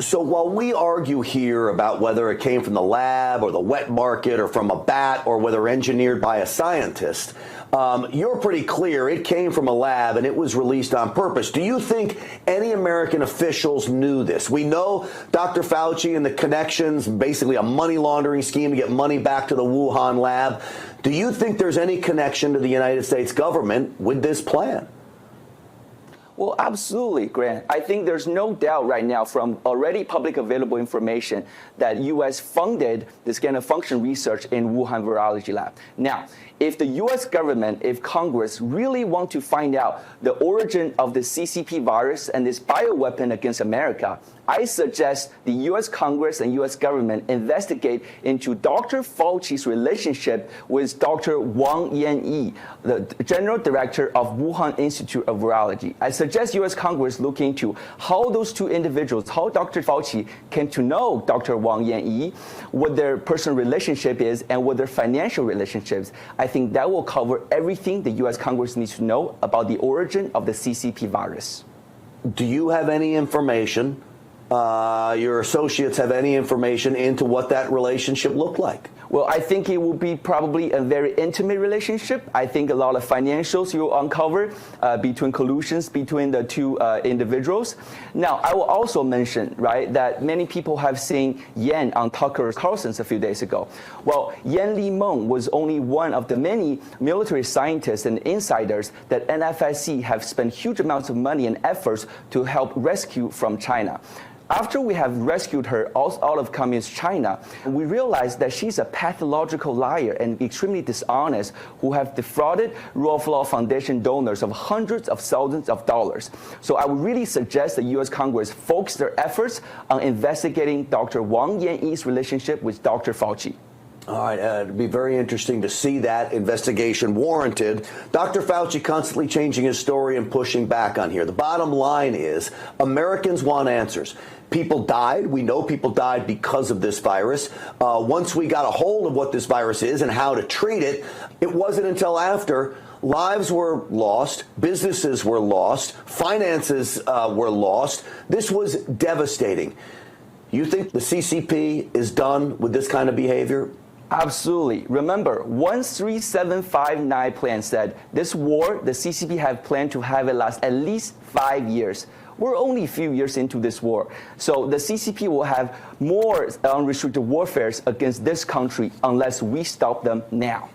So while we argue here about whether it came from the lab or the wet market or from a bat or whether engineered by a scientist, you're pretty clear it came from a lab and it was released on purpose. Do you think any American officials knew this? We know Dr. Fauci and the connections, basically a money laundering scheme to get money back to the Wuhan lab. Do you think there's any connection to the United States government with this plan? Well, absolutely, Grant. I think there's no doubt right now from already public available information that U.S. funded this gain-of-function research in Wuhan virology lab. Now, if the U.S. government, if Congress really want to find out the origin of the CCP virus and this bioweapon against America, I suggest the U.S. Congress and U.S. government investigate into Dr. Fauci's relationship with Dr. Wang Yanyi, the General Director of Wuhan Institute of Virology. I suggest U.S. Congress look into how those two individuals, how Dr. Fauci came to know Dr. Wang Yanyi, what their personal relationship is, and what their financial relationships. I think that will cover everything the U.S. Congress needs to know about the origin of the CCP virus. Do you have any information? Your associates have any information into what that relationship looked like? Well, I think it will be probably a very intimate relationship. I think a lot of financials you will uncover between collusions between the two individuals. Now, I will also mention, right, that many people have seen Yan on Tucker Carlson's a few days ago. Well, Yan Limeng was only one of the many military scientists and insiders that NFSC have spent huge amounts of money and efforts to help rescue from China. After we have rescued her out of communist China, we realized that she's a pathological liar and extremely dishonest who have defrauded Rule of Law Foundation donors of hundreds of thousands of dollars. So I would really suggest the U.S. Congress focus their efforts on investigating Dr. Wang Yanyi's relationship with Dr. Fauci. All right, it'd be very interesting to see that investigation warranted. Dr. Fauci constantly changing his story and pushing back on here. The bottom line is Americans want answers. People died. We know people died because of this virus. Once we got a hold of what this virus is and how to treat it, it wasn't until after lives were lost, businesses were lost, finances were lost. This was devastating. You think the CCP is done with this kind of behavior? Absolutely. Remember, 13759 plan said this war, the CCP have planned to have it last at least 5 years. We're only a few years into this war. So the CCP will have more unrestricted warfare against this country unless we stop them now.